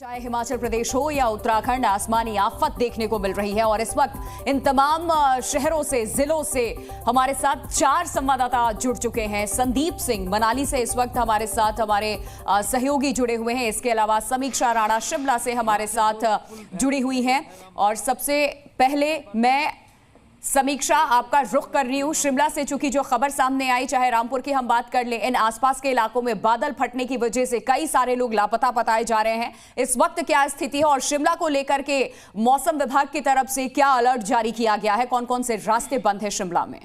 चाहे हिमाचल प्रदेश हो या उत्तराखंड, आसमानी आफत देखने को मिल रही है और इस वक्त इन तमाम शहरों से, जिलों से हमारे साथ 4 संवाददाता जुड़ चुके हैं। संदीप सिंह मनाली से इस वक्त हमारे साथ हमारे सहयोगी जुड़े हुए हैं। इसके अलावा समीक्षा राणा शिमला से हमारे साथ जुड़ी हुई हैं। और सबसे पहले मैं समीक्षा आपका रुख कर रही हूं शिमला से, चूंकि जो खबर सामने आई, चाहे रामपुर की हम बात कर लें, इन आसपास के इलाकों में बादल फटने की वजह से कई सारे लोग लापता बताए जा रहे हैं। इस वक्त क्या स्थिति है और शिमला को लेकर के मौसम विभाग की तरफ से क्या अलर्ट जारी किया गया है? कौन कौन से रास्ते बंद है शिमला में?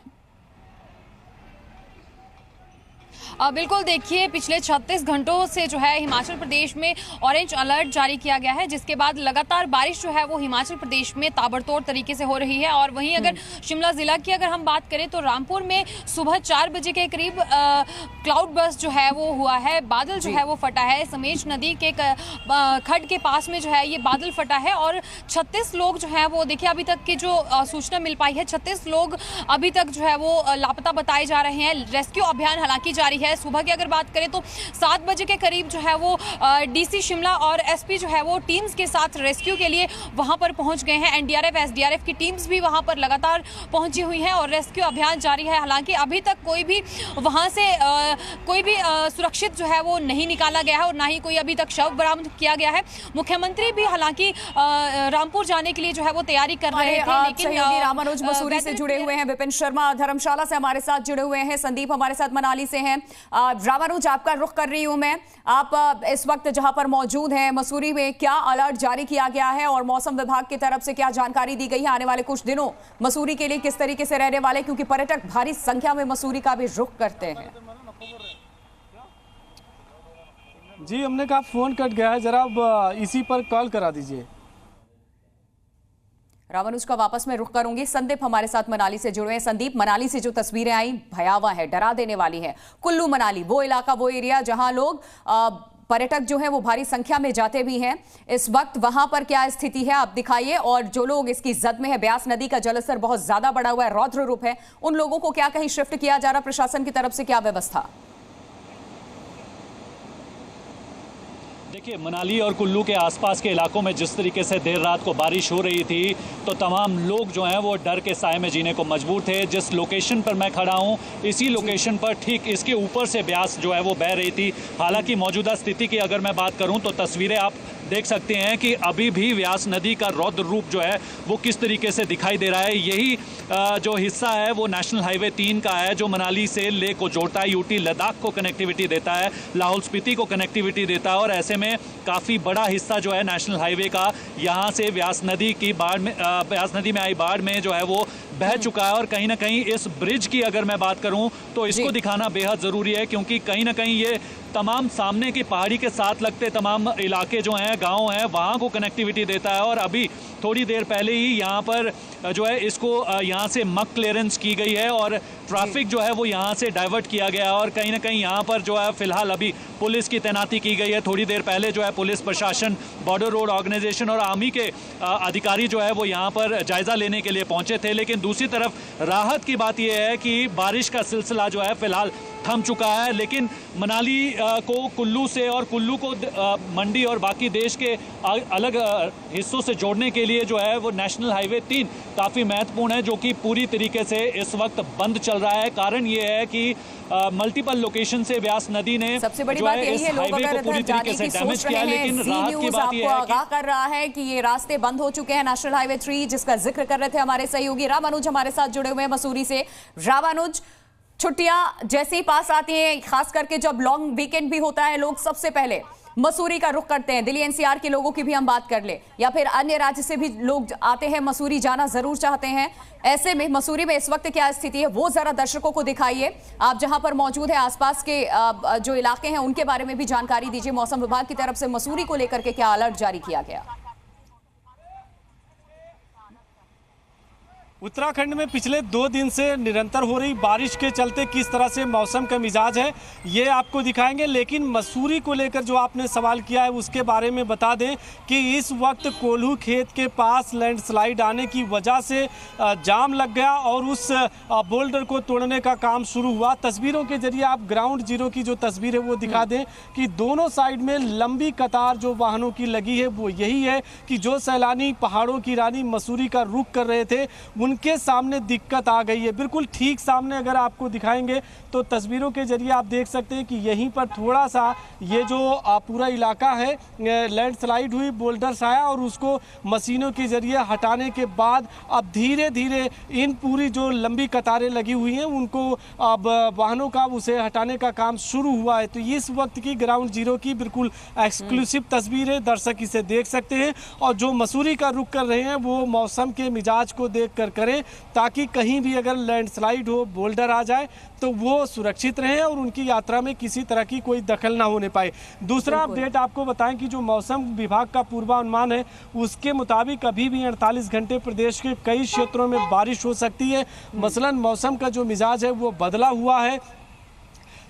बिल्कुल, देखिए पिछले 36 घंटों से जो है हिमाचल प्रदेश में ऑरेंज अलर्ट जारी किया गया है, जिसके बाद लगातार बारिश जो है वो हिमाचल प्रदेश में ताबड़तोड़ तरीके से हो रही है। और वहीं अगर शिमला जिला की अगर हम बात करें तो रामपुर में सुबह 4 बजे के करीब क्लाउड बर्स्ट जो है वो हुआ है, बादल जो है वो फटा है। समेच नदी के खड्ड के पास में जो है ये बादल फटा है और 36 लोग जो है वो, देखिए अभी तक की जो सूचना मिल पाई है, 36 लोग अभी तक जो है वो लापता बताए जा रहे हैं। रेस्क्यू अभियान हालांकि जारी है। सुबह की अगर बात करें तो 7 बजे के करीब जो है वो डीसी शिमला और एसपी जो है वो टीम्स के साथ रेस्क्यू के लिए वहां पर पहुंच गए हैं। एनडीआरएफ, एसडीआरएफ की टीम्स भी वहां पर लगातार पहुंची हुई हैं और रेस्क्यू अभियान जारी है। हालांकि अभी तक कोई भी वहां से कोई भी सुरक्षित जो है वो नहीं निकाला गया है और ना ही कोई अभी तक शव बरामद किया गया है। मुख्यमंत्री भी हालांकि रामपुर जाने के लिए जो है वो तैयारी कर रहे थे, लेकिन रामानुज मसूरी से जुड़े हुए हैं, विपिन शर्मा धर्मशाला से हमारे साथ जुड़े हुए हैं, संदीप हमारे साथ मनाली से हैं। रामानुज, आपका रुख कर रही हूं मैं। आप इस वक्त जहां पर मौजूद हैं, मसूरी में क्या अलर्ट जारी किया गया है और मौसम विभाग की तरफ से क्या जानकारी दी गई है आने वाले कुछ दिनों मसूरी के लिए किस तरीके से रहने वाले, क्योंकि पर्यटक भारी संख्या में मसूरी का भी रुख करते हैं? जी, हमने कहा फोन कट गया है, जरा आप इसी पर कॉल करा दीजिए। रामानुज का वापस मैं रुख करूंगी। संदीप हमारे साथ मनाली से जुड़े हैं। संदीप, मनाली से जो तस्वीरें आई भयावह है, डरा देने वाली है। कुल्लू मनाली वो इलाका, वो एरिया जहां लोग पर्यटक जो है वो भारी संख्या में जाते भी हैं। इस वक्त वहां पर क्या स्थिति है आप दिखाइए, और जो लोग इसकी जद में है, ब्यास नदी का जलस्तर बहुत ज्यादा बढ़ा हुआ है, रौद्र रूप है, उन लोगों को क्या कहीं शिफ्ट किया जा रहा, प्रशासन की तरफ से क्या व्यवस्था? देखिए, मनाली और कुल्लू के आसपास के इलाकों में जिस तरीके से देर रात को बारिश हो रही थी तो तमाम लोग जो हैं वो डर के साए में जीने को मजबूर थे। जिस लोकेशन पर मैं खड़ा हूं, इसी लोकेशन पर ठीक इसके ऊपर से ब्यास जो है वो बह रही थी। हालांकि मौजूदा स्थिति की अगर मैं बात करूं तो तस्वीरें आप देख सकते हैं कि अभी भी व्यास नदी का रौद्र रूप जो है वो किस तरीके से दिखाई दे रहा है। यही जो हिस्सा है वो नेशनल हाईवे 3 का है, जो मनाली से लेह को जोड़ता है, यूटी लद्दाख को कनेक्टिविटी देता है, लाहौल स्पीति को कनेक्टिविटी देता है। और ऐसे में काफ़ी बड़ा हिस्सा जो है नेशनल हाईवे का यहाँ से व्यास नदी की बाढ़ में, व्यास नदी में आई बाढ़ में जो है वो बह चुका है। और कहीं ना कहीं इस ब्रिज की अगर मैं बात करूं तो इसको दिखाना बेहद ज़रूरी है, क्योंकि कहीं ना कहीं ये तमाम सामने की पहाड़ी के साथ लगते तमाम इलाके जो हैं, गांव हैं, वहां को कनेक्टिविटी देता है। और अभी थोड़ी देर पहले ही यहाँ पर जो है इसको यहाँ से मक क्लियरेंस की गई है और ट्रैफिक जो है वो यहाँ से डाइवर्ट किया गया है। और कहीं ना कहीं यहाँ पर जो है फिलहाल अभी पुलिस की तैनाती की गई है। थोड़ी देर पहले जो है पुलिस प्रशासन, बॉर्डर रोड ऑर्गेनाइजेशन और आर्मी के अधिकारी जो है वो यहाँ पर जायजा लेने के लिए पहुंचे थे। लेकिन दूसरी तरफ राहत की बात यह है कि बारिश का सिलसिला जो है फिलहाल थम चुका है। लेकिन मनाली को कुल्लू से और कुल्लू को मंडी और बाकी देश के अलग हिस्सों से जोड़ने के लिए जो है वो नेशनल हाईवे 3 काफ़ी महत्वपूर्ण है, जो कि पूरी तरीके से इस वक्त बंद चल रहा है। कारण ये है कि मल्टीपल लोकेशन से व्यास नदी ने सबसे बड़ी बात यही है, लोग अगर पूरी तरीके से डैमेज किया है। लेकिन राहत की बात यह है कि आगाह कर रहा है कि ये रास्ते बंद हो चुके हैं, नेशनल हाईवे 3, जिसका जिक्र कर रहे थे हमारे सहयोगी रामानुज हमारे साथ जुड़े हुए हैं मसूरी से। रामानुज, छुट्टियां जैसे ही पास आती हैं, खास करके जब लॉन्ग वीकेंड भी होता है, लोग सबसे पहले मसूरी का रुख करते हैं। दिल्ली एनसीआर के लोगों की भी हम बात कर ले, या फिर अन्य राज्य से भी लोग आते हैं, मसूरी जाना जरूर चाहते हैं। ऐसे में मसूरी में इस वक्त क्या स्थिति है वो जरा दर्शकों को दिखाइए। आप जहां पर मौजूद है, आसपास के जो इलाके हैं उनके बारे में भी जानकारी दीजिए। मौसम विभाग की तरफ से मसूरी को लेकर के क्या अलर्ट जारी किया गया? उत्तराखंड में पिछले 2 दिन से निरंतर हो रही बारिश के चलते किस तरह से मौसम का मिजाज है ये आपको दिखाएंगे, लेकिन मसूरी को लेकर जो आपने सवाल किया है उसके बारे में बता दें कि इस वक्त कोल्हू खेत के पास लैंडस्लाइड आने की वजह से जाम लग गया और उस बोल्डर को तोड़ने का काम शुरू हुआ। तस्वीरों के जरिए आप ग्राउंड जीरो की जो तस्वीर है वो दिखा दें कि दोनों साइड में लंबी कतार जो वाहनों की लगी है वो यही है कि जो सैलानी पहाड़ों की रानी मसूरी का रुख कर रहे थे उनके सामने दिक्कत आ गई है। बिल्कुल ठीक सामने अगर आपको दिखाएंगे तो तस्वीरों के जरिए आप देख सकते हैं कि यहीं पर थोड़ा सा ये जो पूरा इलाका है लैंडस्लाइड हुई, बोल्डर्स आया और उसको मशीनों के जरिए हटाने के बाद अब धीरे धीरे इन पूरी जो लंबी कतारें लगी हुई हैं उनको अब वाहनों का उसे हटाने का काम शुरू हुआ है। तो इस वक्त की ग्राउंड जीरो की बिल्कुल एक्सक्लूसिव तस्वीर है, दर्शक इसे देख सकते हैं और जो मसूरी का रुख कर रहे हैं वो मौसम के मिजाज को देख कर करें ताकि कहीं भी अगर लैंडस्लाइड हो, बोल्डर आ जाए तो वो सुरक्षित रहें और उनकी यात्रा में किसी तरह की कोई दखल ना होने पाए। दूसरा अपडेट आपको बताएं कि जो मौसम विभाग का पूर्वानुमान है उसके मुताबिक अभी भी 48 घंटे प्रदेश के कई क्षेत्रों में बारिश हो सकती है। मसलन मौसम का जो मिजाज है वो बदला हुआ है।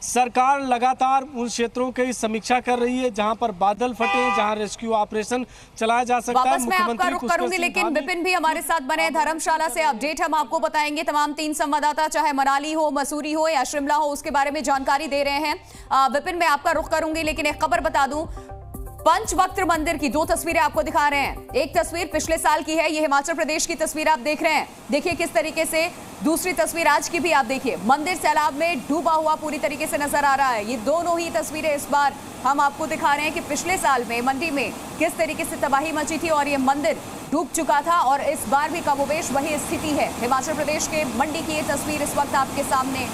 सरकार लगातार उन क्षेत्रों की समीक्षा कर रही है जहां पर बादल फटे, जहां रेस्क्यू ऑपरेशन चलाया जा सकता है। वापस मैं आपका रुख करूंगी, लेकिन विपिन भी हमारे साथ बने धर्मशाला से अपडेट हम आपको बताएंगे। तमाम 3 संवाददाता चाहे मनाली हो, मसूरी हो या शिमला हो उसके बारे में जानकारी दे रहे हैं। विपिन मैं आपका रुख करूंगी, लेकिन एक खबर बता दूं, पंचवक्त्र मंदिर की 2 तस्वीरें आपको दिखा रहे हैं। एक तस्वीर पिछले साल की है, ये हिमाचल प्रदेश की तस्वीर आप देख रहे हैं, देखिए किस तरीके से। दूसरी तस्वीर आज की भी आप देखिए, मंदिर सैलाब में डूबा हुआ पूरी तरीके से नजर आ रहा है। ये दोनों ही तस्वीरें इस बार हम आपको दिखा रहे हैं कि पिछले साल में मंडी में किस तरीके से तबाही मची थी और ये मंदिर डूब चुका था और इस बार भी कमोबेश वही स्थिति है। हिमाचल प्रदेश के मंडी की ये तस्वीर इस वक्त आपके सामने।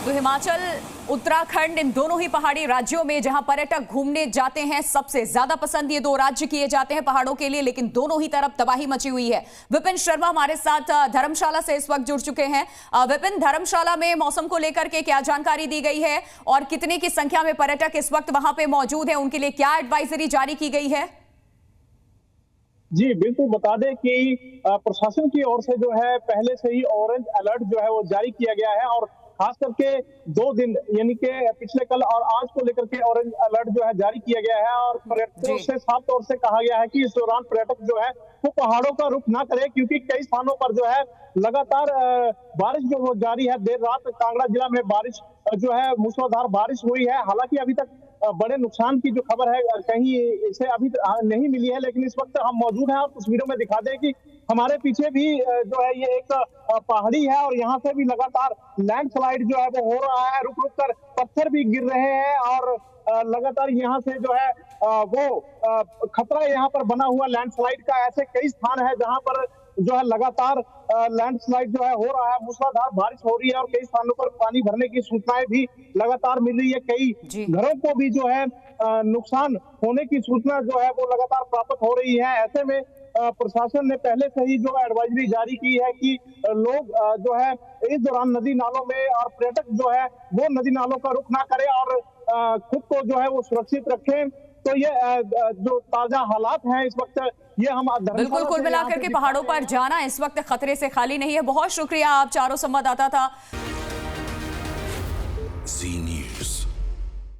तो हिमाचल, उत्तराखंड, इन दोनों ही पहाड़ी राज्यों में जहां पर्यटक घूमने जाते हैं सबसे ज्यादा पसंद ये 2 राज्य किए जाते हैं पहाड़ों के लिए, लेकिन दोनों ही तरफ तबाही मची हुई है। विपिन शर्मा हमारे साथ धर्मशाला से इस वक्त जुड़ चुके हैं। विपिन, धर्मशाला में मौसम को लेकर के क्या जानकारी दी गई है और कितने की संख्या में पर्यटक इस वक्त वहां पे मौजूद है, उनके लिए क्या एडवाइजरी जारी की गई है? जी बिल्कुल, बता दें कि प्रशासन की ओर से जो है पहले से ही ऑरेंज अलर्ट जो है वो जारी किया गया है और खास करके 2 दिन यानी कि पिछले कल और आज को लेकर के ऑरेंज अलर्ट जो है जारी किया गया है और पर्यटकों से साफ तौर से कहा गया है कि इस दौरान पर्यटक जो है वो पहाड़ों का रुख ना करे, क्योंकि कई स्थानों पर जो है लगातार बारिश जो वो जारी है। देर रात कांगड़ा जिला में बारिश जो है मूसलाधार बारिश हुई है। हालांकि अभी तक बड़े नुकसान की जो खबर है कहीं इसे अभी नहीं मिली है, लेकिन इस वक्त हम मौजूद हैं और तस्वीरों में दिखा दें कि हमारे पीछे भी जो है ये एक पहाड़ी है और यहाँ से भी लगातार लैंडस्लाइड जो है वो हो रहा है, रुक रुक कर पत्थर भी गिर रहे हैं और लगातार यहाँ से जो है वो खतरा यहाँ पर बना हुआ लैंडस्लाइड का। ऐसे कई स्थान है जहाँ पर जो है लगातार लैंडस्लाइड जो है हो रहा है, मूसलाधार बारिश हो रही है और कई स्थानों पर पानी भरने की सूचनाएं भी लगातार मिल रही है। कई घरों को भी जो है नुकसान होने की सूचना जो है वो लगातार प्राप्त हो रही है। ऐसे में प्रशासन ने पहले से ही जो एडवाइजरी जारी की है कि लोग जो है इस दौरान नदी नालों में और पर्यटक जो है वो नदी नालों का रुख ना करें और खुद को जो है वो सुरक्षित रखें। तो ये जो ताजा हालात हैं इस वक्त ये हम बिल्कुल कुल मिलाकर के पहाड़ों पर जाना इस वक्त खतरे से खाली नहीं है। बहुत शुक्रिया, आप चारों संवाददाता था।